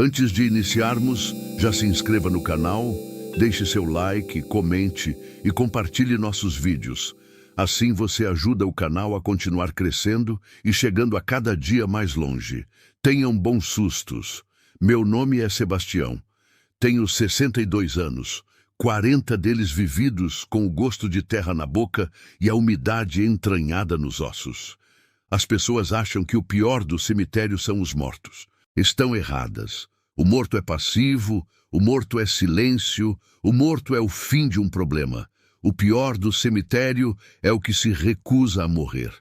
Antes de iniciarmos, já se inscreva no canal, deixe seu like, comente e compartilhe nossos vídeos. Assim você ajuda o canal a continuar crescendo e chegando a cada dia mais longe. Tenham bons sustos. Meu nome é Sebastião. Tenho 62 anos, 40 deles vividos com o gosto de terra na boca e a umidade entranhada nos ossos. As pessoas acham que o pior do cemitério são os mortos. Estão erradas. O morto é passivo, o morto é silêncio, o morto é o fim de um problema. O pior do cemitério é o que se recusa a morrer.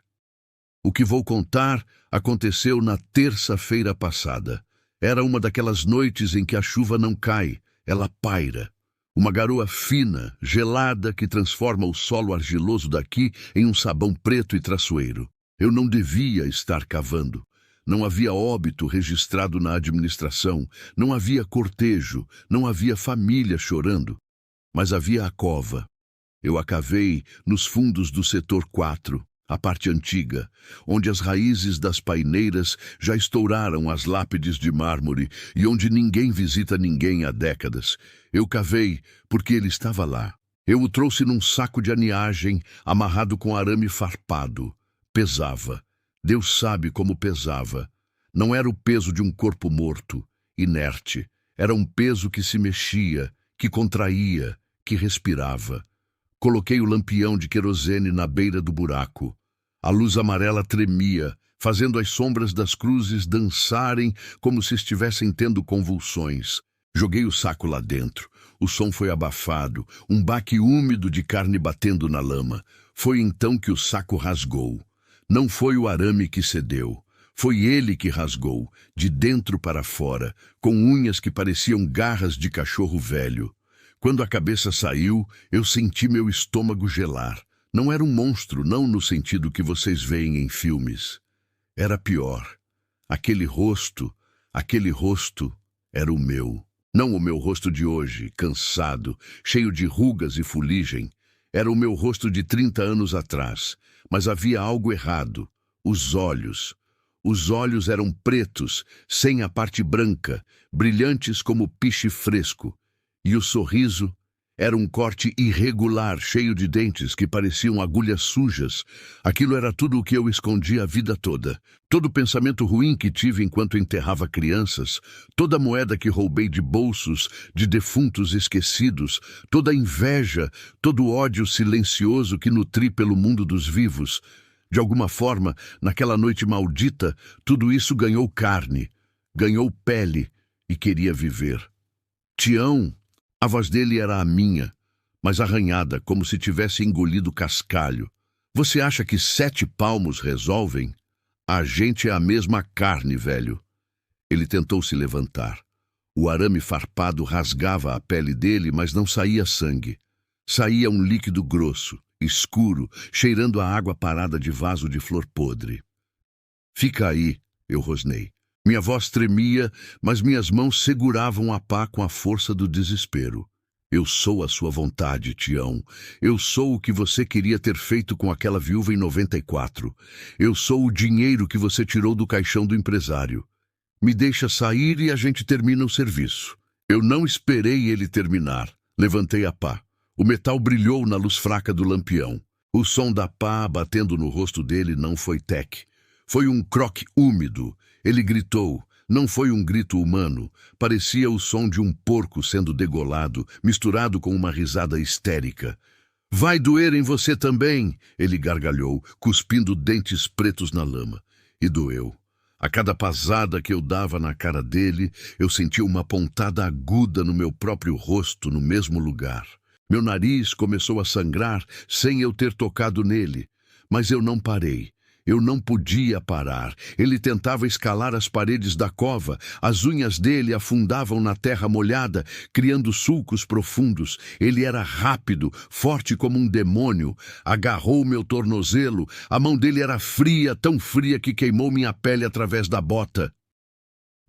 O que vou contar aconteceu na terça-feira passada. Era uma daquelas noites em que a chuva não cai, ela paira. Uma garoa fina, gelada, que transforma o solo argiloso daqui em um sabão preto e traiçoeiro. Eu não devia estar cavando. Não havia óbito registrado na administração, não havia cortejo, não havia família chorando. Mas havia a cova. Eu a cavei nos fundos do setor 4, a parte antiga, onde as raízes das paineiras já estouraram as lápides de mármore e onde ninguém visita ninguém há décadas. Eu cavei porque ele estava lá. Eu o trouxe num saco de aninhagem, amarrado com arame farpado. Pesava. Deus sabe como pesava. Não era o peso de um corpo morto, inerte. Era um peso que se mexia, que contraía, que respirava. Coloquei o lampião de querosene na beira do buraco. A luz amarela tremia, fazendo as sombras das cruzes dançarem como se estivessem tendo convulsões. Joguei o saco lá dentro. O som foi abafado, um baque úmido de carne batendo na lama. Foi então que o saco rasgou. Não foi o arame que cedeu. Foi ele que rasgou, de dentro para fora, com unhas que pareciam garras de cachorro velho. Quando a cabeça saiu, eu senti meu estômago gelar. Não era um monstro, não no sentido que vocês veem em filmes. Era pior. Aquele rosto era o meu. Não o meu rosto de hoje, cansado, cheio de rugas e fuligem. Era o meu rosto de 30 anos atrás. Mas havia algo errado. Os olhos. Os olhos eram pretos, sem a parte branca, brilhantes como piche fresco. E o sorriso era um corte irregular, cheio de dentes que pareciam agulhas sujas. Aquilo era tudo o que eu escondi a vida toda. Todo pensamento ruim que tive enquanto enterrava crianças, toda moeda que roubei de bolsos de defuntos esquecidos, toda inveja, todo ódio silencioso que nutri pelo mundo dos vivos. De alguma forma, naquela noite maldita, tudo isso ganhou carne, ganhou pele e queria viver. Tião. A voz dele era a minha, mas arranhada, como se tivesse engolido cascalho. Você acha que 7 palmos resolvem? A gente é a mesma carne, velho. Ele tentou se levantar. O arame farpado rasgava a pele dele, mas não saía sangue. Saía um líquido grosso, escuro, cheirando a água parada de vaso de flor podre. Fica aí, eu rosnei. Minha voz tremia, mas minhas mãos seguravam a pá com a força do desespero. Eu sou a sua vontade, Tião. Eu sou o que você queria ter feito com aquela viúva em 94. Eu sou o dinheiro que você tirou do caixão do empresário. Me deixa sair e a gente termina o serviço. Eu não esperei ele terminar. Levantei a pá. O metal brilhou na luz fraca do lampião. O som da pá batendo no rosto dele não foi tec. Foi um croque úmido. Ele gritou. Não foi um grito humano. Parecia o som de um porco sendo degolado, misturado com uma risada histérica. Vai doer em você também, ele gargalhou, cuspindo dentes pretos na lama. E doeu. A cada pasada que eu dava na cara dele, eu sentia uma pontada aguda no meu próprio rosto, no mesmo lugar. Meu nariz começou a sangrar sem eu ter tocado nele. Mas eu não parei. Eu não podia parar. Ele tentava escalar as paredes da cova. As unhas dele afundavam na terra molhada, criando sulcos profundos. Ele era rápido, forte como um demônio. Agarrou meu tornozelo. A mão dele era fria, tão fria que queimou minha pele através da bota.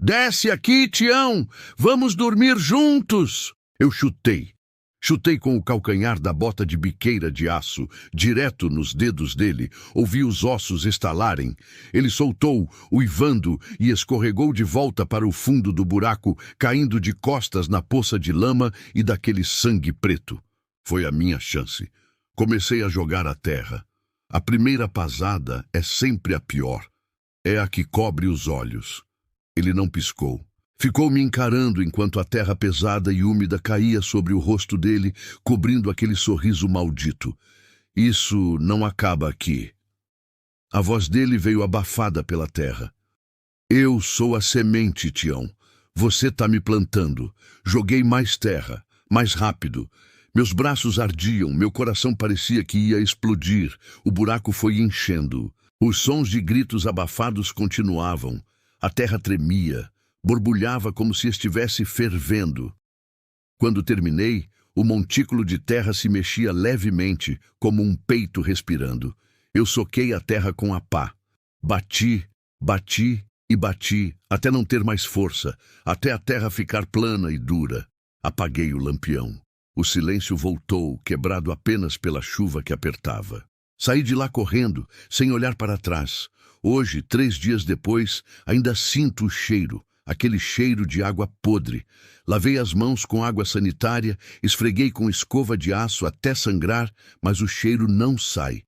Desce aqui, Tião! Vamos dormir juntos! Eu chutei. Chutei com o calcanhar da bota de biqueira de aço, direto nos dedos dele. Ouvi os ossos estalarem. Ele soltou, uivando, e escorregou de volta para o fundo do buraco, caindo de costas na poça de lama e daquele sangue preto. Foi a minha chance. Comecei a jogar a terra. A primeira pasada é sempre a pior. É a que cobre os olhos. Ele não piscou. Ficou me encarando enquanto a terra pesada e úmida caía sobre o rosto dele, cobrindo aquele sorriso maldito. Isso não acaba aqui. A voz dele veio abafada pela terra. Eu sou a semente, Tião. Você tá me plantando. Joguei mais terra, mais rápido. Meus braços ardiam, meu coração parecia que ia explodir. O buraco foi enchendo. Os sons de gritos abafados continuavam. A terra tremia. Borbulhava como se estivesse fervendo. Quando terminei, o montículo de terra se mexia levemente, como um peito respirando. Eu soquei a terra com a pá. Bati, bati e bati, até não ter mais força, até a terra ficar plana e dura. Apaguei o lampião. O silêncio voltou, quebrado apenas pela chuva que apertava. Saí de lá correndo, sem olhar para trás. Hoje, 3 dias depois, ainda sinto o cheiro. Aquele cheiro de água podre. Lavei as mãos com água sanitária, esfreguei com escova de aço até sangrar, mas o cheiro não sai.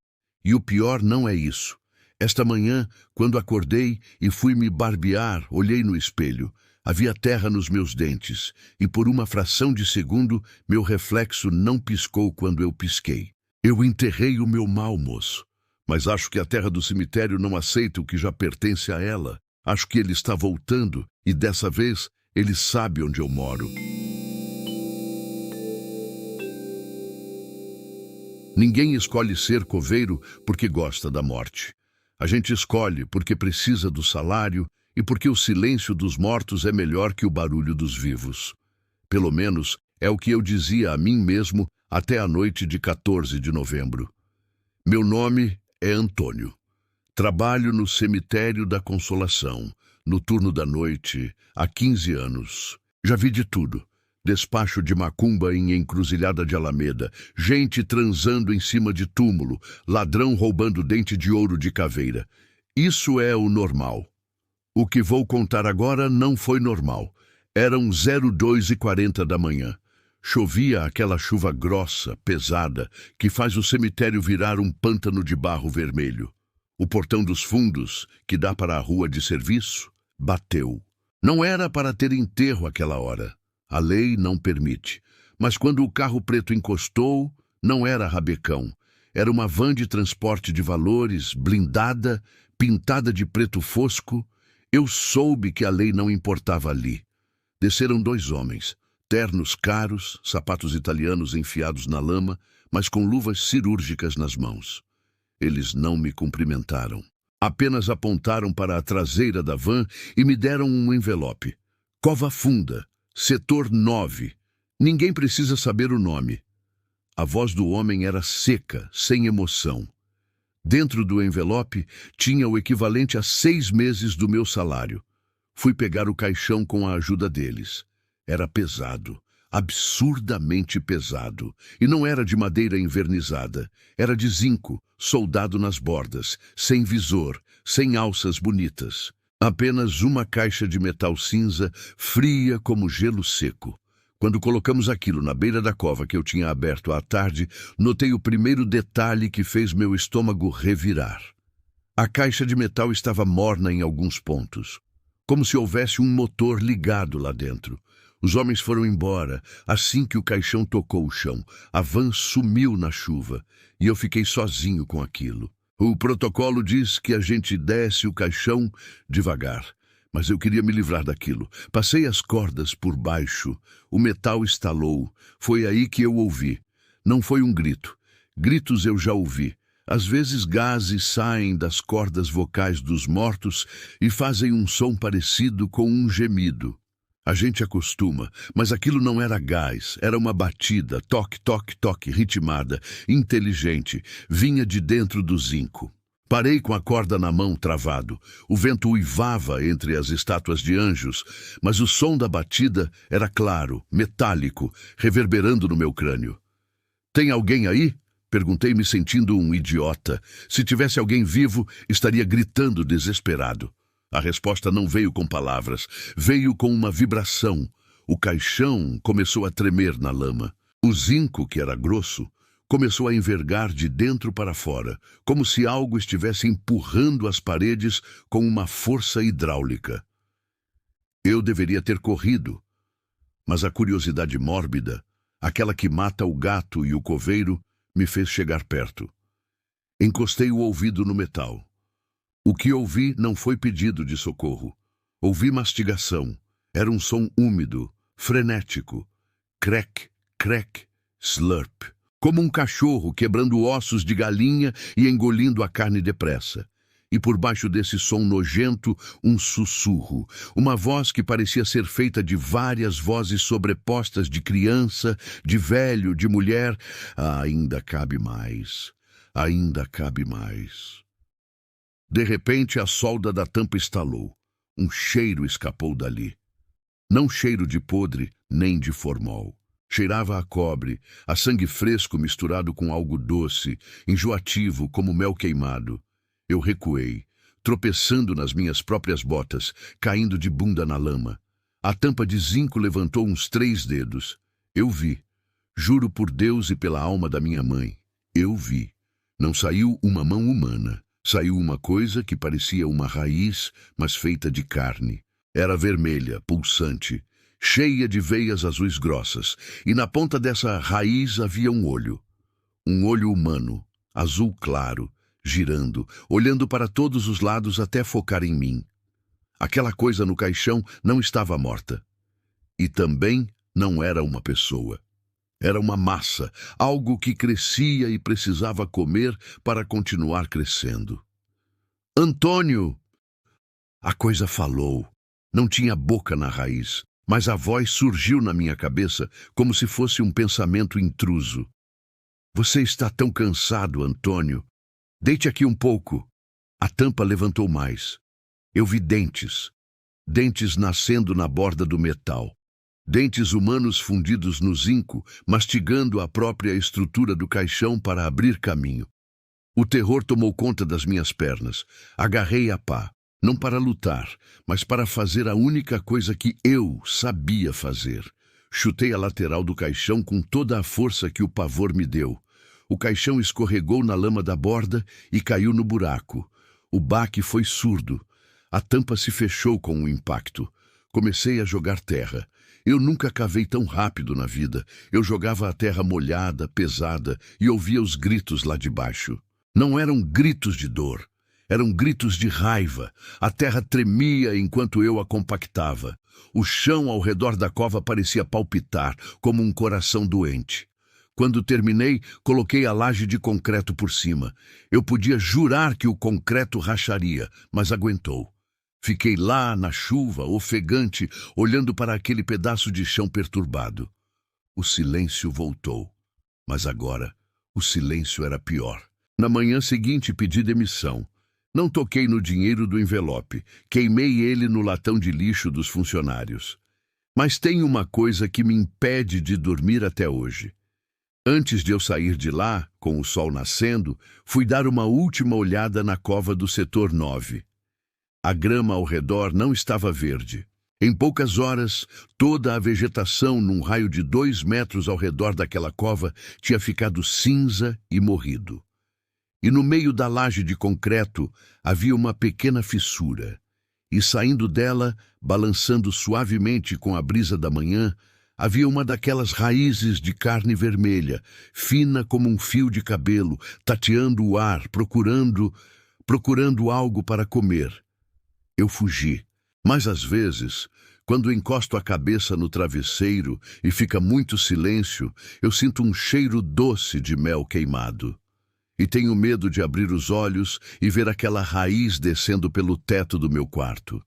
E o pior não é isso. Esta manhã, quando acordei e fui me barbear, olhei no espelho. Havia terra nos meus dentes, e por uma fração de segundo, meu reflexo não piscou quando eu pisquei. Eu enterrei o meu mal, moço. Mas acho que a terra do cemitério não aceita o que já pertence a ela. Acho que ele está voltando e, dessa vez, ele sabe onde eu moro. Ninguém escolhe ser coveiro porque gosta da morte. A gente escolhe porque precisa do salário e porque o silêncio dos mortos é melhor que o barulho dos vivos. Pelo menos é o que eu dizia a mim mesmo até a noite de 14 de novembro. Meu nome é Antônio. Trabalho no cemitério da Consolação, no turno da noite, há 15 anos. Já vi de tudo. Despacho de macumba em encruzilhada de Alameda, gente transando em cima de túmulo, ladrão roubando dente de ouro de caveira. Isso é o normal. O que vou contar agora não foi normal. Eram 02h40 da manhã. Chovia aquela chuva grossa, pesada, que faz o cemitério virar um pântano de barro vermelho. O portão dos fundos, que dá para a rua de serviço, bateu. Não era para ter enterro àquela hora. A lei não permite. Mas quando o carro preto encostou, não era rabecão. Era uma van de transporte de valores, blindada, pintada de preto fosco. Eu soube que a lei não importava ali. Desceram 2 homens, ternos caros, sapatos italianos enfiados na lama, mas com luvas cirúrgicas nas mãos. Eles não me cumprimentaram. Apenas apontaram para a traseira da van e me deram um envelope. Cova Funda, setor 9. Ninguém precisa saber o nome. A voz do homem era seca, sem emoção. Dentro do envelope tinha o equivalente a 6 meses do meu salário. Fui pegar o caixão com a ajuda deles. Era pesado. Absurdamente pesado, e não era de madeira envernizada, era de zinco, soldado nas bordas, sem visor, sem alças bonitas. Apenas uma caixa de metal cinza, fria como gelo seco. Quando colocamos aquilo na beira da cova que eu tinha aberto à tarde, notei o primeiro detalhe que fez meu estômago revirar. A caixa de metal estava morna em alguns pontos, como se houvesse um motor ligado lá dentro. Os homens foram embora assim que o caixão tocou o chão. A van sumiu na chuva e eu fiquei sozinho com aquilo. O protocolo diz que a gente desce o caixão devagar, mas eu queria me livrar daquilo. Passei as cordas por baixo. O metal estalou. Foi aí que eu ouvi. Não foi um grito. Gritos eu já ouvi. Às vezes gases saem das cordas vocais dos mortos e fazem um som parecido com um gemido. A gente acostuma, mas aquilo não era gás, era uma batida, toque, toque, toque, ritmada, inteligente, vinha de dentro do zinco. Parei com a corda na mão, travado. O vento uivava entre as estátuas de anjos, mas o som da batida era claro, metálico, reverberando no meu crânio. Tem alguém aí? Perguntei, me sentindo um idiota. Se tivesse alguém vivo, estaria gritando desesperado. A resposta não veio com palavras, veio com uma vibração. O caixão começou a tremer na lama. O zinco, que era grosso, começou a envergar de dentro para fora, como se algo estivesse empurrando as paredes com uma força hidráulica. Eu deveria ter corrido, mas a curiosidade mórbida, aquela que mata o gato e o coveiro, me fez chegar perto. Encostei o ouvido no metal. O que ouvi não foi pedido de socorro. Ouvi mastigação. Era um som úmido, frenético. Crack, crack, slurp. Como um cachorro quebrando ossos de galinha e engolindo a carne depressa. E por baixo desse som nojento, um sussurro. Uma voz que parecia ser feita de várias vozes sobrepostas de criança, de velho, de mulher. Ainda cabe mais. Ainda cabe mais. De repente, a solda da tampa estalou. Um cheiro escapou dali. Não cheiro de podre, nem de formol. Cheirava a cobre, a sangue fresco misturado com algo doce, enjoativo como mel queimado. Eu recuei, tropeçando nas minhas próprias botas, caindo de bunda na lama. A tampa de zinco levantou uns 3 dedos. Eu vi. Juro por Deus e pela alma da minha mãe. Eu vi. Não saiu uma mão humana. Saiu uma coisa que parecia uma raiz, mas feita de carne. Era vermelha, pulsante, cheia de veias azuis grossas, e na ponta dessa raiz havia um olho. Um olho humano, azul claro, girando, olhando para todos os lados até focar em mim. Aquela coisa no caixão não estava morta. E também não era uma pessoa. Era uma massa, algo que crescia e precisava comer para continuar crescendo. Antônio! A coisa falou. Não tinha boca na raiz, mas a voz surgiu na minha cabeça como se fosse um pensamento intruso. Você está tão cansado, Antônio. Deite aqui um pouco. A tampa levantou mais. Eu vi dentes. Dentes nascendo na borda do metal. Dentes humanos fundidos no zinco, mastigando a própria estrutura do caixão para abrir caminho. O terror tomou conta das minhas pernas. Agarrei a pá, não para lutar, mas para fazer a única coisa que eu sabia fazer. Chutei a lateral do caixão com toda a força que o pavor me deu. O caixão escorregou na lama da borda e caiu no buraco. O baque foi surdo. A tampa se fechou com o impacto. Comecei a jogar terra. Eu nunca cavei tão rápido na vida. Eu jogava a terra molhada, pesada, e ouvia os gritos lá de baixo. Não eram gritos de dor. Eram gritos de raiva. A terra tremia enquanto eu a compactava. O chão ao redor da cova parecia palpitar, como um coração doente. Quando terminei, coloquei a laje de concreto por cima. Eu podia jurar que o concreto racharia, mas aguentou. Fiquei lá na chuva, ofegante, olhando para aquele pedaço de chão perturbado. O silêncio voltou, mas agora o silêncio era pior. Na manhã seguinte pedi demissão. Não toquei no dinheiro do envelope, queimei ele no latão de lixo dos funcionários. Mas tem uma coisa que me impede de dormir até hoje. Antes de eu sair de lá, com o sol nascendo, fui dar uma última olhada na cova do setor 9. A grama ao redor não estava verde. Em poucas horas, toda a vegetação num raio de 2 metros ao redor daquela cova tinha ficado cinza e morrido. E no meio da laje de concreto havia uma pequena fissura. E saindo dela, balançando suavemente com a brisa da manhã, havia uma daquelas raízes de carne vermelha, fina como um fio de cabelo, tateando o ar, procurando algo para comer. Eu fugi, mas às vezes, quando encosto a cabeça no travesseiro e fica muito silêncio, eu sinto um cheiro doce de mel queimado. E tenho medo de abrir os olhos e ver aquela raiz descendo pelo teto do meu quarto.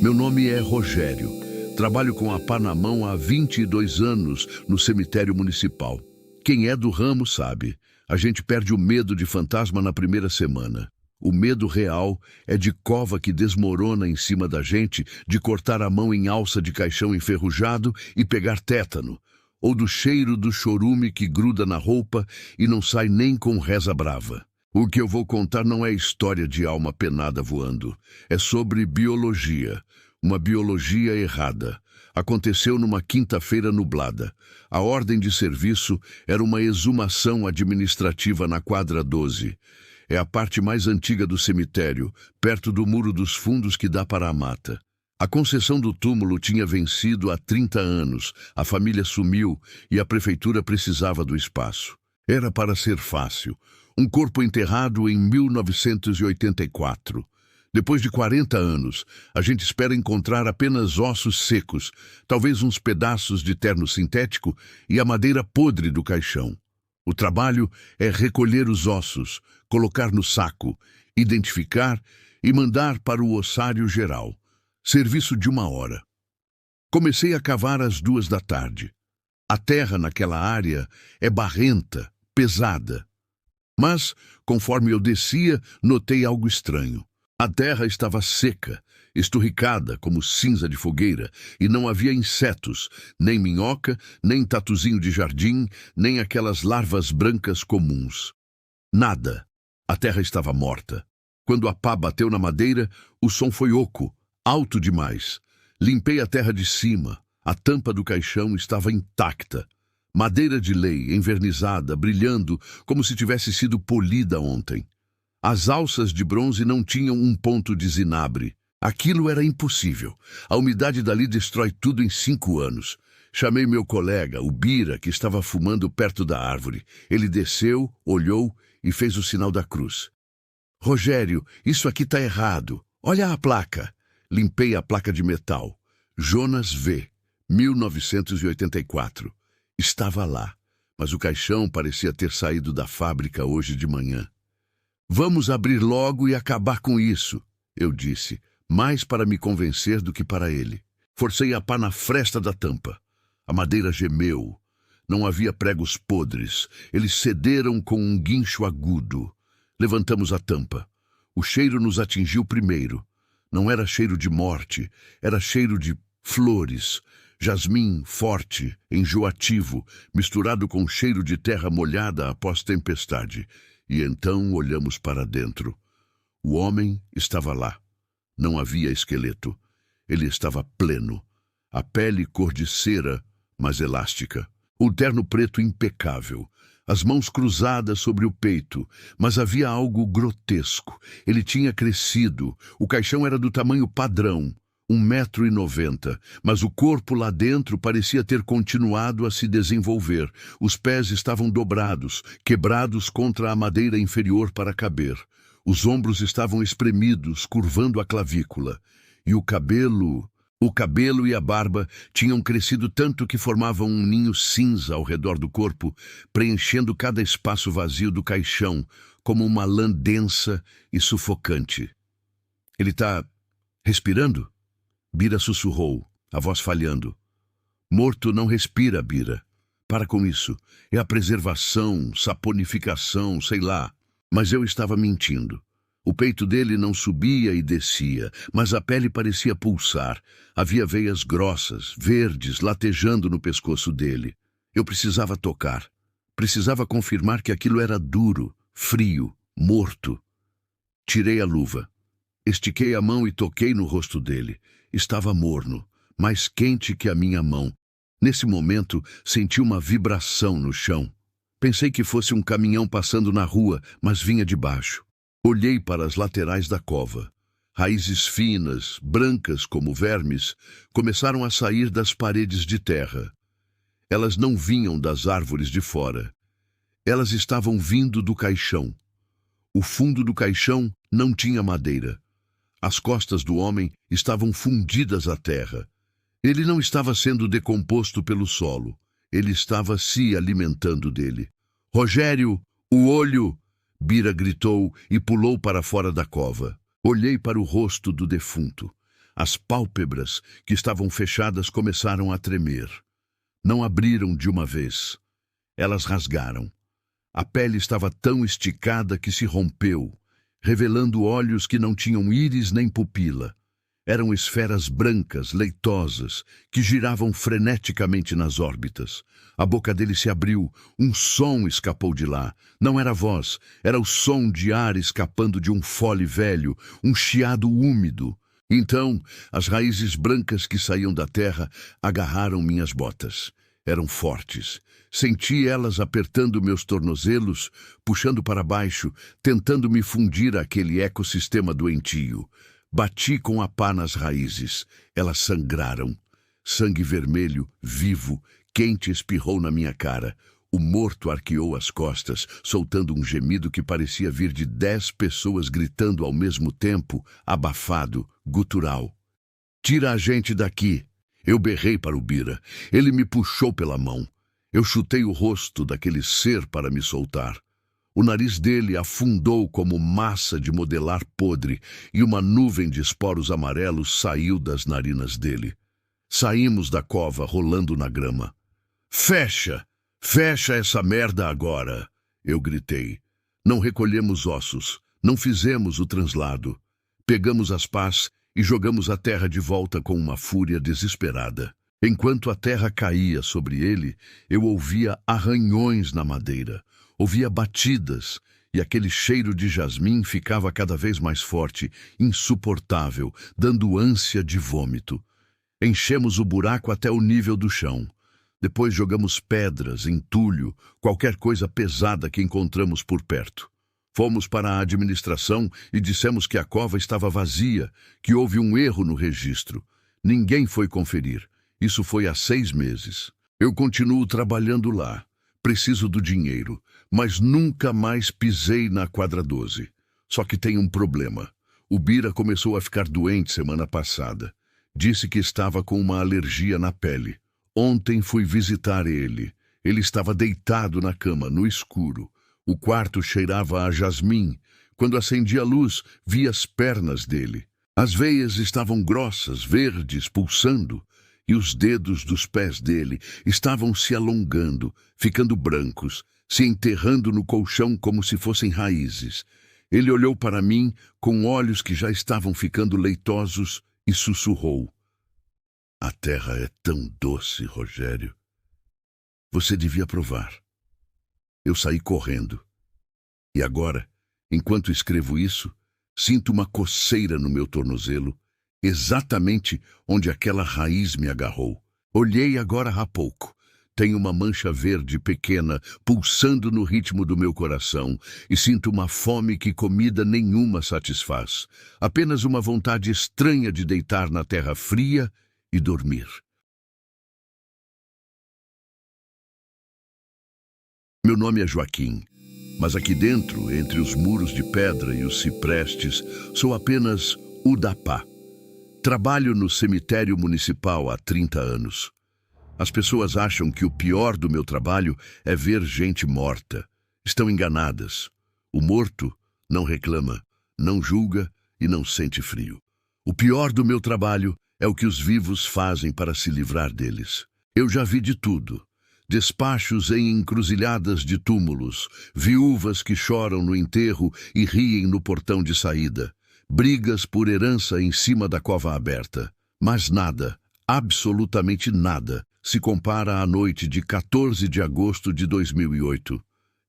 Meu nome é Rogério. Trabalho com a pá na mão há 22 anos no cemitério municipal. Quem é do ramo sabe. A gente perde o medo de fantasma na primeira semana. O medo real é de cova que desmorona em cima da gente, de cortar a mão em alça de caixão enferrujado e pegar tétano, ou do cheiro do chorume que gruda na roupa e não sai nem com reza brava. O que eu vou contar não é história de alma penada voando. É sobre biologia. Uma biologia errada. Aconteceu numa quinta-feira nublada. A ordem de serviço era uma exumação administrativa na quadra 12. É a parte mais antiga do cemitério, perto do muro dos fundos que dá para a mata. A concessão do túmulo tinha vencido há 30 anos, a família sumiu e a prefeitura precisava do espaço. Era para ser fácil. Um corpo enterrado em 1984. Depois de 40 anos, a gente espera encontrar apenas ossos secos, talvez uns pedaços de terno sintético e a madeira podre do caixão. O trabalho é recolher os ossos, colocar no saco, identificar e mandar para o ossário geral. Serviço de 1 hora. Comecei a cavar às 2 da tarde. A terra naquela área é barrenta, pesada. Mas, conforme eu descia, notei algo estranho. A terra estava seca, esturricada como cinza de fogueira, e não havia insetos, nem minhoca, nem tatuzinho de jardim, nem aquelas larvas brancas comuns. Nada. A terra estava morta. Quando a pá bateu na madeira, o som foi oco, alto demais. Limpei a terra de cima. A tampa do caixão estava intacta. Madeira de lei, envernizada, brilhando, como se tivesse sido polida ontem. As alças de bronze não tinham um ponto de zinabre. Aquilo era impossível. A umidade dali destrói tudo em 5 anos. Chamei meu colega, o Bira, que estava fumando perto da árvore. Ele desceu, olhou e fez o sinal da cruz. Rogério, isso aqui está errado. Olha a placa. Limpei a placa de metal. Jonas V, 1984. Estava lá, mas o caixão parecia ter saído da fábrica hoje de manhã. Vamos abrir logo e acabar com isso, eu disse, mais para me convencer do que para ele. Forcei a pá na fresta da tampa. A madeira gemeu. Não havia pregos podres. Eles cederam com um guincho agudo. Levantamos a tampa. O cheiro nos atingiu primeiro. Não era cheiro de morte, era cheiro de flores. Jasmim forte, enjoativo, misturado com cheiro de terra molhada após tempestade. E então olhamos para dentro. O homem estava lá. Não havia esqueleto. Ele estava pleno. A pele cor de cera, mas elástica. O terno preto impecável. As mãos cruzadas sobre o peito, mas havia algo grotesco. Ele tinha crescido. O caixão era do tamanho padrão, 1,90 m, mas o corpo lá dentro parecia ter continuado a se desenvolver. Os pés estavam dobrados, quebrados contra a madeira inferior para caber. Os ombros estavam espremidos, curvando a clavícula. E o cabelo e a barba tinham crescido tanto que formavam um ninho cinza ao redor do corpo, preenchendo cada espaço vazio do caixão, como uma lã densa e sufocante. Ele está respirando? Bira sussurrou, a voz falhando. Morto não respira, Bira. Para com isso. É a preservação, saponificação, sei lá. Mas eu estava mentindo. O peito dele não subia e descia, mas a pele parecia pulsar. Havia veias grossas, verdes, latejando no pescoço dele. Eu precisava tocar. Precisava confirmar que aquilo era duro, frio, morto. Tirei a luva. Estiquei a mão e toquei no rosto dele. Estava morno, mais quente que a minha mão. Nesse momento, senti uma vibração no chão. Pensei que fosse um caminhão passando na rua, mas vinha de baixo. Olhei para as laterais da cova. Raízes finas, brancas como vermes, começaram a sair das paredes de terra. Elas não vinham das árvores de fora. Elas estavam vindo do caixão. O fundo do caixão não tinha madeira. As costas do homem estavam fundidas à terra. Ele não estava sendo decomposto pelo solo. Ele estava se alimentando dele. Rogério, o olho! Bira gritou e pulou para fora da cova. Olhei para o rosto do defunto. As pálpebras, que estavam fechadas, começaram a tremer. Não abriram de uma vez. Elas rasgaram. A pele estava tão esticada que se rompeu, revelando olhos que não tinham íris nem pupila. Eram esferas brancas, leitosas, que giravam freneticamente nas órbitas. A boca dele se abriu, um som escapou de lá. Não era voz, era o som de ar escapando de um fole velho, um chiado úmido. Então, as raízes brancas que saíam da terra agarraram minhas botas. Eram fortes. Senti elas apertando meus tornozelos, puxando para baixo, tentando me fundir àquele ecossistema doentio. Bati com a pá nas raízes. Elas sangraram. Sangue vermelho, vivo, quente espirrou na minha cara. O morto arqueou as costas, soltando um gemido que parecia vir de 10 pessoas gritando ao mesmo tempo, abafado, gutural. "Tira a gente daqui!" Eu berrei para o Bira. Ele me puxou pela mão. Eu chutei o rosto daquele ser para me soltar. O nariz dele afundou como massa de modelar podre e uma nuvem de esporos amarelos saiu das narinas dele. Saímos da cova rolando na grama. "Fecha! Fecha essa merda agora!" Eu gritei. Não recolhemos ossos, não fizemos o translado. Pegamos as pás e jogamos a terra de volta com uma fúria desesperada. Enquanto a terra caía sobre ele, eu ouvia arranhões na madeira. Ouvia batidas, e aquele cheiro de jasmim ficava cada vez mais forte, insuportável, dando ânsia de vômito. Enchemos o buraco até o nível do chão. Depois jogamos pedras, entulho, qualquer coisa pesada que encontramos por perto. Fomos para a administração e dissemos que a cova estava vazia, que houve um erro no registro. Ninguém foi conferir. Isso foi há 6 meses. Eu continuo trabalhando lá. Preciso do dinheiro, mas nunca mais pisei na quadra 12. Só que tem um problema. O Bira começou a ficar doente semana passada. Disse que estava com uma alergia na pele. Ontem fui visitar ele. Ele estava deitado na cama, no escuro. O quarto cheirava a jasmim. Quando acendi a luz, vi as pernas dele. As veias estavam grossas, verdes, pulsando. E os dedos dos pés dele estavam se alongando, ficando brancos, se enterrando no colchão como se fossem raízes. Ele olhou para mim com olhos que já estavam ficando leitosos e sussurrou: "A terra é tão doce, Rogério. Você devia provar." Eu saí correndo. E agora, enquanto escrevo isso, sinto uma coceira no meu tornozelo, exatamente onde aquela raiz me agarrou. Olhei agora há pouco. Tem uma mancha verde pequena pulsando no ritmo do meu coração e sinto uma fome que comida nenhuma satisfaz. Apenas uma vontade estranha de deitar na terra fria e dormir. Meu nome é Joaquim, mas aqui dentro, entre os muros de pedra e os ciprestes, sou apenas o Dapá. Trabalho no cemitério municipal há 30 anos. As pessoas acham que o pior do meu trabalho é ver gente morta. Estão enganadas. O morto não reclama, não julga e não sente frio. O pior do meu trabalho é o que os vivos fazem para se livrar deles. Eu já vi de tudo. Despachos em encruzilhadas de túmulos, viúvas que choram no enterro e riem no portão de saída, brigas por herança em cima da cova aberta. Mas nada, absolutamente nada, se compara à noite de 14 de agosto de 2008.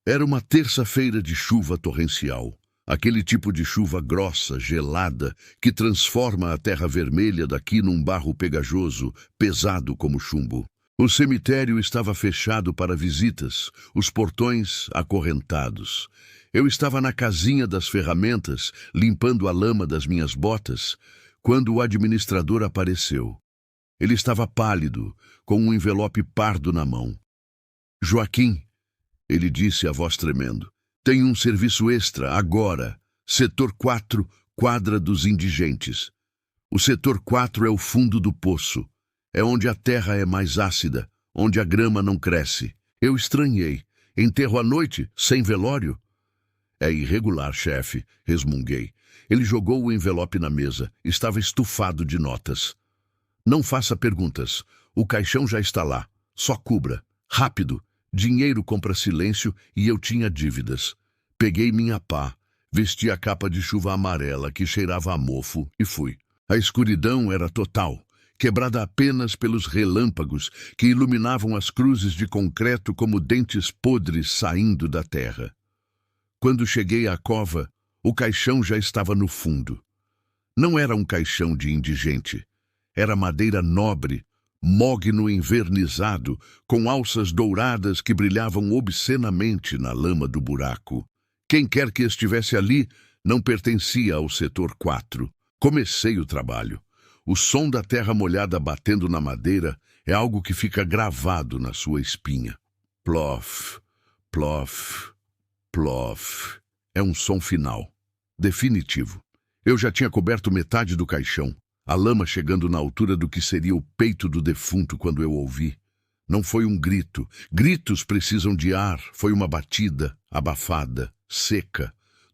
Era uma terça-feira de chuva torrencial. Aquele tipo de chuva grossa, gelada, que transforma a terra vermelha daqui num barro pegajoso, pesado como chumbo. O cemitério estava fechado para visitas, os portões acorrentados. Eu estava na casinha das ferramentas, limpando a lama das minhas botas, quando o administrador apareceu. Ele estava pálido, com um envelope pardo na mão. "Joaquim", ele disse, a voz tremendo, "tem um serviço extra, agora. Setor 4, quadra dos indigentes. O setor 4 é o fundo do poço. É onde a terra é mais ácida, onde a grama não cresce." Eu estranhei. "Enterro à noite, sem velório?" "É irregular, chefe", resmunguei. Ele jogou o envelope na mesa. Estava estufado de notas. "Não faça perguntas. O caixão já está lá. Só cubra. Rápido. Dinheiro compra silêncio e eu tinha dívidas. Peguei minha pá, vesti a capa de chuva amarela que cheirava a mofo e fui. A escuridão era total, quebrada apenas pelos relâmpagos que iluminavam as cruzes de concreto como dentes podres saindo da terra. Quando cheguei à cova, o caixão já estava no fundo. Não era um caixão de indigente. Era madeira nobre, mogno envernizado, com alças douradas que brilhavam obscenamente na lama do buraco. Quem quer que estivesse ali não pertencia ao setor 4. Comecei o trabalho. O som da terra molhada batendo na madeira é algo que fica gravado na sua espinha. Plof, plof, plof. É um som final, definitivo. Eu já tinha coberto metade do caixão, a lama chegando na altura do que seria o peito do defunto quando eu ouvi. Não foi um grito. Gritos precisam de ar. Foi uma batida, abafada, seca.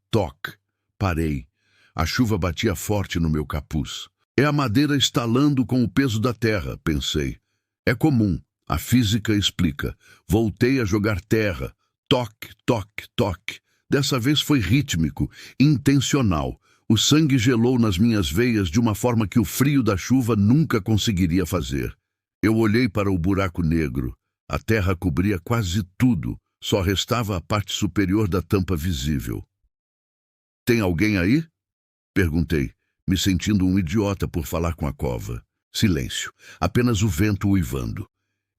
Toque. Parei. A chuva batia forte no meu capuz. É a madeira estalando com o peso da terra, pensei. É comum. A física explica. Voltei a jogar terra. Toque, toque, toque. Dessa vez foi rítmico, intencional. O sangue gelou nas minhas veias de uma forma que o frio da chuva nunca conseguiria fazer. Eu olhei para o buraco negro. A terra cobria quase tudo. Só restava a parte superior da tampa visível. Tem alguém aí? Perguntei, me sentindo um idiota por falar com a cova. Silêncio. Apenas o vento uivando.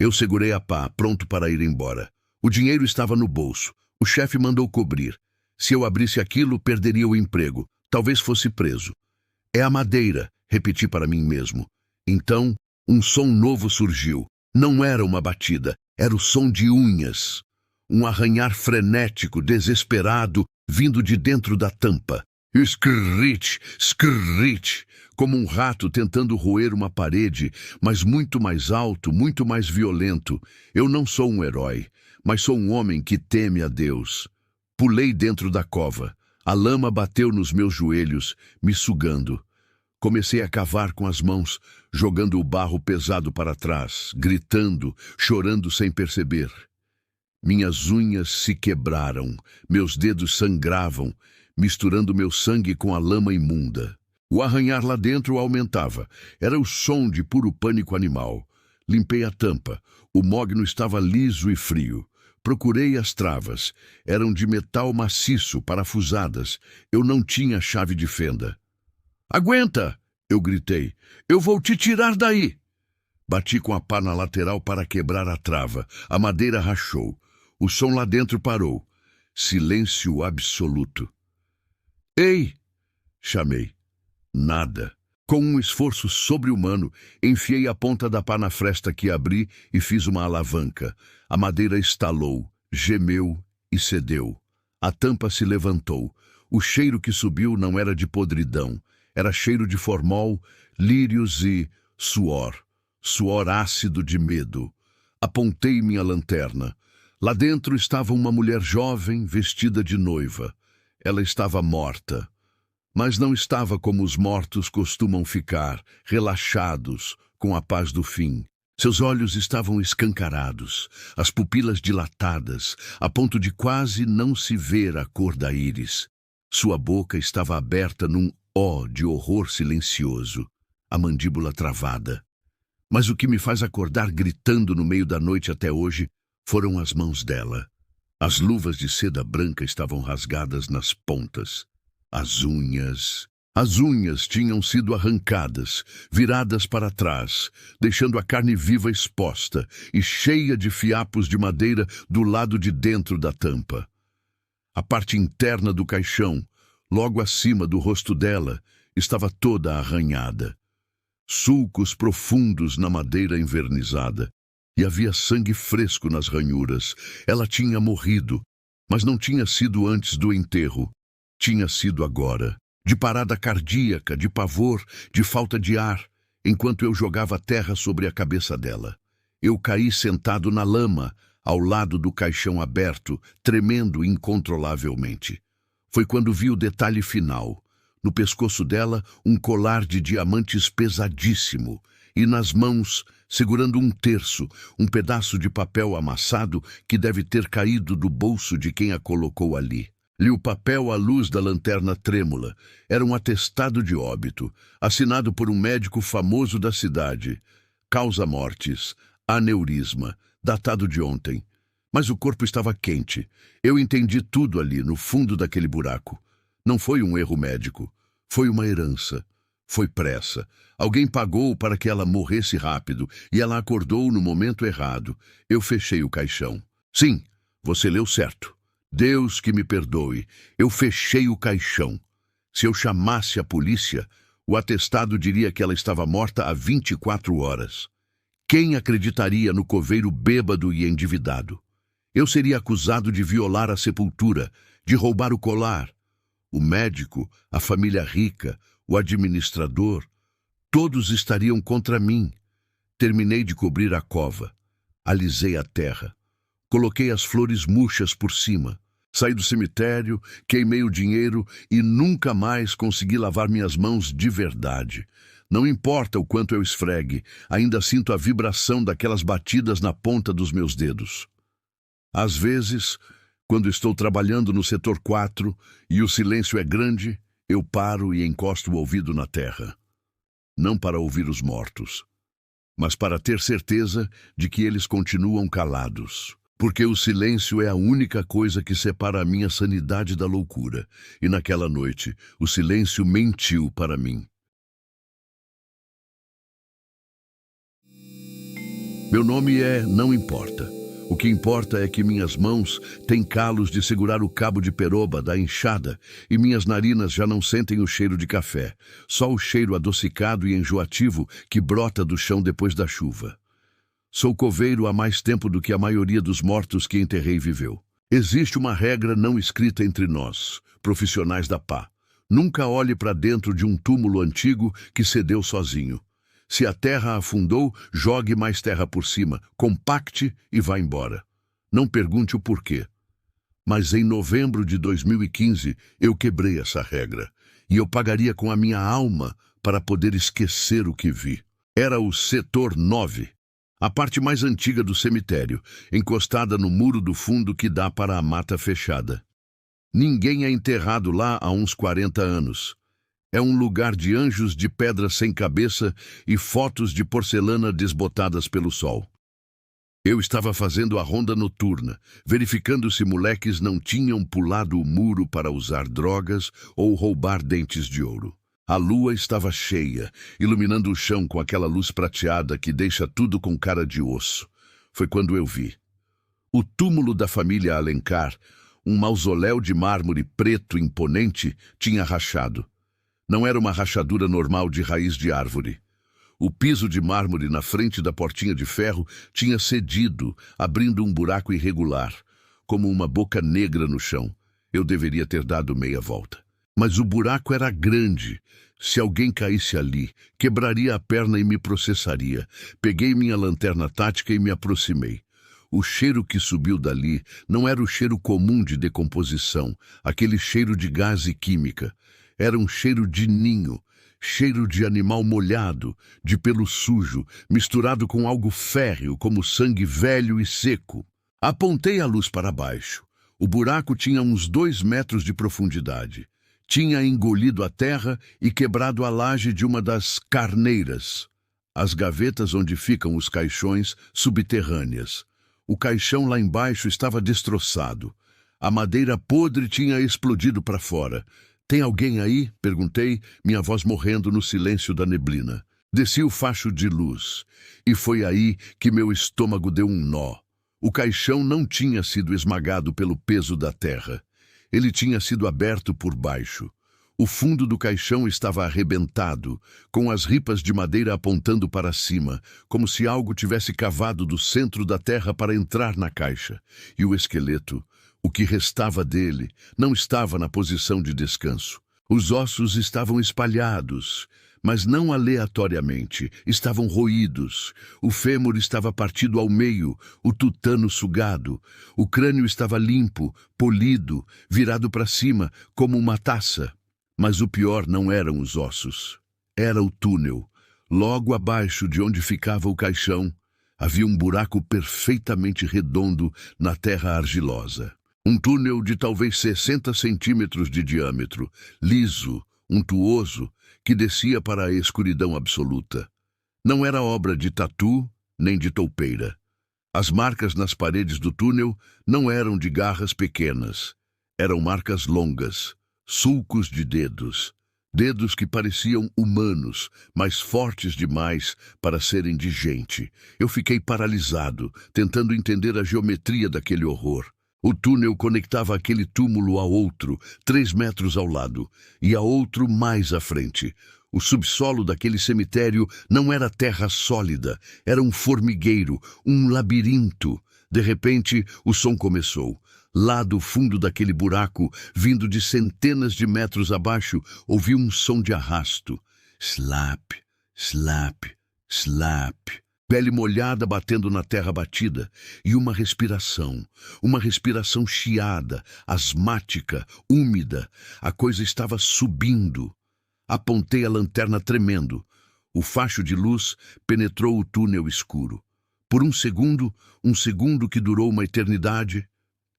Eu segurei a pá, pronto para ir embora. O dinheiro estava no bolso. O chefe mandou cobrir. Se eu abrisse aquilo, perderia o emprego. Talvez fosse preso. É a madeira, repeti para mim mesmo. Então, um som novo surgiu. Não era uma batida, era o som de unhas. Um arranhar frenético, desesperado, vindo de dentro da tampa. Skrrrit, skrrrit, como um rato tentando roer uma parede, mas muito mais alto, muito mais violento. Eu não sou um herói, mas sou um homem que teme a Deus. Pulei dentro da cova. A lama bateu nos meus joelhos, me sugando. Comecei a cavar com as mãos, jogando o barro pesado para trás, gritando, chorando sem perceber. Minhas unhas se quebraram, meus dedos sangravam, misturando meu sangue com a lama imunda. O arranhar lá dentro aumentava. Era o som de puro pânico animal. Limpei a tampa. O mogno estava liso e frio. Procurei as travas. Eram de metal maciço, parafusadas. Eu não tinha chave de fenda. "Aguenta!" eu gritei. "Eu vou te tirar daí!" Bati com a pá na lateral para quebrar a trava. A madeira rachou. O som lá dentro parou. Silêncio absoluto. "Ei!" chamei. Nada. Com um esforço sobre-humano, enfiei a ponta da pá na fresta que abri e fiz uma alavanca. A madeira estalou, gemeu e cedeu. A tampa se levantou. O cheiro que subiu não era de podridão. Era cheiro de formol, lírios e suor. Suor ácido de medo. Apontei minha lanterna. Lá dentro estava uma mulher jovem, vestida de noiva. Ela estava morta. Mas não estava como os mortos costumam ficar, relaxados, com a paz do fim. Seus olhos estavam escancarados, as pupilas dilatadas, a ponto de quase não se ver a cor da íris. Sua boca estava aberta num ó de horror silencioso, a mandíbula travada. Mas o que me faz acordar gritando no meio da noite até hoje foram as mãos dela. As luvas de seda branca estavam rasgadas nas pontas. As unhas tinham sido arrancadas, viradas para trás, deixando a carne viva exposta e cheia de fiapos de madeira do lado de dentro da tampa. A parte interna do caixão, logo acima do rosto dela, estava toda arranhada. Sulcos profundos na madeira envernizada, e havia sangue fresco nas ranhuras. Ela tinha morrido, mas não tinha sido antes do enterro. Tinha sido agora, de parada cardíaca, de pavor, de falta de ar, enquanto eu jogava terra sobre a cabeça dela. Eu caí sentado na lama, ao lado do caixão aberto, tremendo incontrolavelmente. Foi quando vi o detalhe final. No pescoço dela, um colar de diamantes pesadíssimo, e nas mãos, segurando um terço, um pedaço de papel amassado que deve ter caído do bolso de quem a colocou ali. Li o papel à luz da lanterna trêmula. Era um atestado de óbito, assinado por um médico famoso da cidade. Causa mortis, aneurisma, datado de ontem. Mas o corpo estava quente. Eu entendi tudo ali, no fundo daquele buraco. Não foi um erro médico. Foi uma herança. Foi pressa. Alguém pagou para que ela morresse rápido, e ela acordou no momento errado. Eu fechei o caixão. Sim, você leu certo. Deus que me perdoe. Eu fechei o caixão. Se eu chamasse a polícia, o atestado diria que ela estava morta há 24 horas. Quem acreditaria no coveiro bêbado e endividado? Eu seria acusado de violar a sepultura, de roubar o colar. O médico, a família rica, o administrador, todos estariam contra mim. Terminei de cobrir a cova. Alisei a terra. Coloquei as flores murchas por cima. Saí do cemitério, queimei o dinheiro e nunca mais consegui lavar minhas mãos de verdade. Não importa o quanto eu esfregue, ainda sinto a vibração daquelas batidas na ponta dos meus dedos. Às vezes, quando estou trabalhando no setor 4 e o silêncio é grande, eu paro e encosto o ouvido na terra. Não para ouvir os mortos, mas para ter certeza de que eles continuam calados. Porque o silêncio é a única coisa que separa a minha sanidade da loucura. E naquela noite, o silêncio mentiu para mim. Meu nome é Não Importa. O que importa é que minhas mãos têm calos de segurar o cabo de peroba da enxada e minhas narinas já não sentem o cheiro de café, só o cheiro adocicado e enjoativo que brota do chão depois da chuva. Sou coveiro há mais tempo do que a maioria dos mortos que enterrei viveu. Existe uma regra não escrita entre nós, profissionais da pá. Nunca olhe para dentro de um túmulo antigo que cedeu sozinho. Se a terra afundou, jogue mais terra por cima, compacte e vá embora. Não pergunte o porquê. Mas em novembro de 2015, eu quebrei essa regra. E eu pagaria com a minha alma para poder esquecer o que vi. Era o setor 9. A parte mais antiga do cemitério, encostada no muro do fundo que dá para a mata fechada. Ninguém é enterrado lá há uns 40 anos. É um lugar de anjos de pedra sem cabeça e fotos de porcelana desbotadas pelo sol. Eu estava fazendo a ronda noturna, verificando se moleques não tinham pulado o muro para usar drogas ou roubar dentes de ouro. A lua estava cheia, iluminando o chão com aquela luz prateada que deixa tudo com cara de osso. Foi quando eu vi. O túmulo da família Alencar, um mausoléu de mármore preto imponente, tinha rachado. Não era uma rachadura normal de raiz de árvore. O piso de mármore na frente da portinha de ferro tinha cedido, abrindo um buraco irregular, como uma boca negra no chão. Eu deveria ter dado meia volta. Mas o buraco era grande. Se alguém caísse ali, quebraria a perna e me processaria. Peguei minha lanterna tática e me aproximei. O cheiro que subiu dali não era o cheiro comum de decomposição, aquele cheiro de gás e química. Era um cheiro de ninho, cheiro de animal molhado, de pelo sujo, misturado com algo férreo, como sangue velho e seco. Apontei a luz para baixo. O buraco tinha uns 2 metros de profundidade. Tinha engolido a terra e quebrado a laje de uma das carneiras, as gavetas onde ficam os caixões subterrâneas. O caixão lá embaixo estava destroçado. A madeira podre tinha explodido para fora. "Tem alguém aí?" perguntei, minha voz morrendo no silêncio da neblina. Desci o facho de luz, e foi aí que meu estômago deu um nó. O caixão não tinha sido esmagado pelo peso da terra. Ele tinha sido aberto por baixo. O fundo do caixão estava arrebentado, com as ripas de madeira apontando para cima, como se algo tivesse cavado do centro da terra para entrar na caixa. E o esqueleto, o que restava dele, não estava na posição de descanso. Os ossos estavam espalhados, mas não aleatoriamente, estavam roídos. O fêmur estava partido ao meio, o tutano sugado. O crânio estava limpo, polido, virado para cima, como uma taça. Mas o pior não eram os ossos. Era o túnel, Logo abaixo de onde ficava o caixão, havia um buraco perfeitamente redondo na terra argilosa. Um túnel de talvez 60 centímetros de diâmetro, liso, untuoso, que descia para a escuridão absoluta. Não era obra de tatu nem de toupeira. As marcas nas paredes do túnel não eram de garras pequenas. Eram marcas longas, sulcos de dedos. Dedos que pareciam humanos, mas fortes demais para serem de gente. Eu fiquei paralisado, tentando entender a geometria daquele horror. O túnel conectava aquele túmulo a outro, 3 metros ao lado, e a outro mais à frente. O subsolo daquele cemitério não era terra sólida, era um formigueiro, um labirinto. De repente, o som começou. Lá do fundo daquele buraco, vindo de centenas de metros abaixo, ouvi um som de arrasto. Slap, slap, slap. Pele molhada batendo na terra batida, e uma respiração chiada, asmática, úmida. A coisa estava subindo. Apontei a lanterna tremendo. O facho de luz penetrou o túnel escuro. Por um segundo que durou uma eternidade,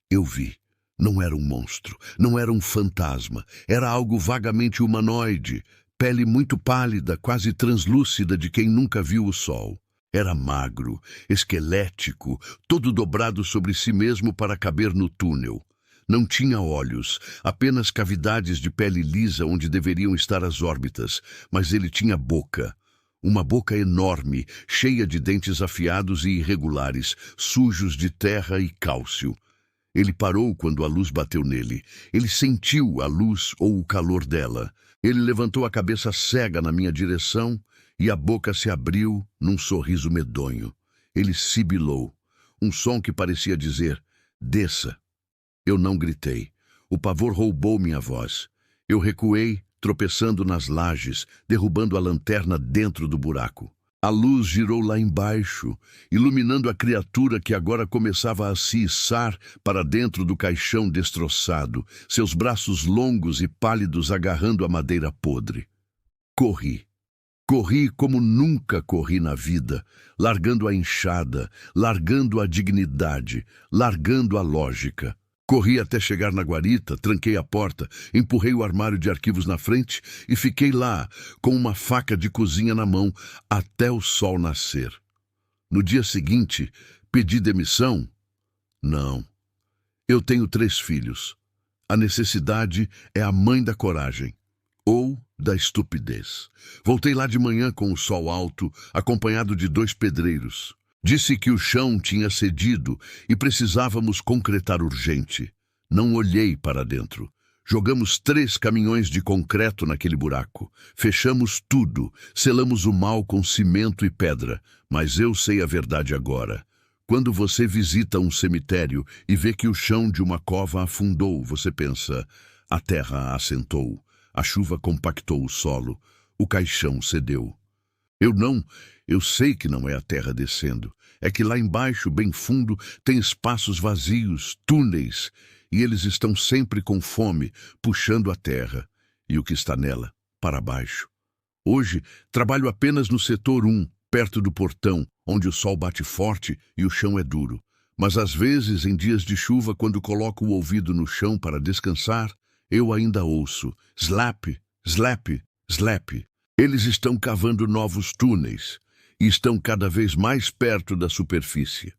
eu vi. Não era um monstro, não era um fantasma, era algo vagamente humanoide, pele muito pálida, quase translúcida de quem nunca viu o sol. Era magro, esquelético, todo dobrado sobre si mesmo para caber no túnel. Não tinha olhos, apenas cavidades de pele lisa onde deveriam estar as órbitas, mas ele tinha boca. Uma boca enorme, cheia de dentes afiados e irregulares, sujos de terra e cálcio. Ele parou quando a luz bateu nele. Ele sentiu a luz ou o calor dela. Ele levantou a cabeça cega na minha direção e a boca se abriu num sorriso medonho. Ele sibilou, um som que parecia dizer, desça. Eu não gritei. O pavor roubou minha voz. Eu recuei, tropeçando nas lajes, derrubando a lanterna dentro do buraco. A luz girou lá embaixo, iluminando a criatura que agora começava a se içar para dentro do caixão destroçado, seus braços longos e pálidos agarrando a madeira podre. Corri. Corri como nunca corri na vida, largando a enxada, largando a dignidade, largando a lógica. Corri até chegar na guarita, tranquei a porta, empurrei o armário de arquivos na frente e fiquei lá, com uma faca de cozinha na mão, até o sol nascer. No dia seguinte, pedi demissão? Não. Eu tenho 3 filhos. A necessidade é a mãe da coragem. Ou da estupidez. Voltei lá de manhã com o sol alto, acompanhado de 2 pedreiros. Disse que o chão tinha cedido e precisávamos concretar urgente. Não olhei para dentro. Jogamos 3 caminhões de concreto naquele buraco. Fechamos tudo, selamos o mal com cimento e pedra. Mas eu sei a verdade agora. Quando você visita um cemitério e vê que o chão de uma cova afundou, você pensa, a terra assentou, a chuva compactou o solo, o caixão cedeu. Eu sei que não é a terra descendo. É que lá embaixo, bem fundo, tem espaços vazios, túneis, e eles estão sempre com fome, puxando a terra, e o que está nela, para baixo. Hoje, trabalho apenas no setor 1, perto do portão, onde o sol bate forte e o chão é duro. Mas às vezes, em dias de chuva, quando coloco o ouvido no chão para descansar, eu ainda ouço slap, slap, slap. Eles estão cavando novos túneis e estão cada vez mais perto da superfície.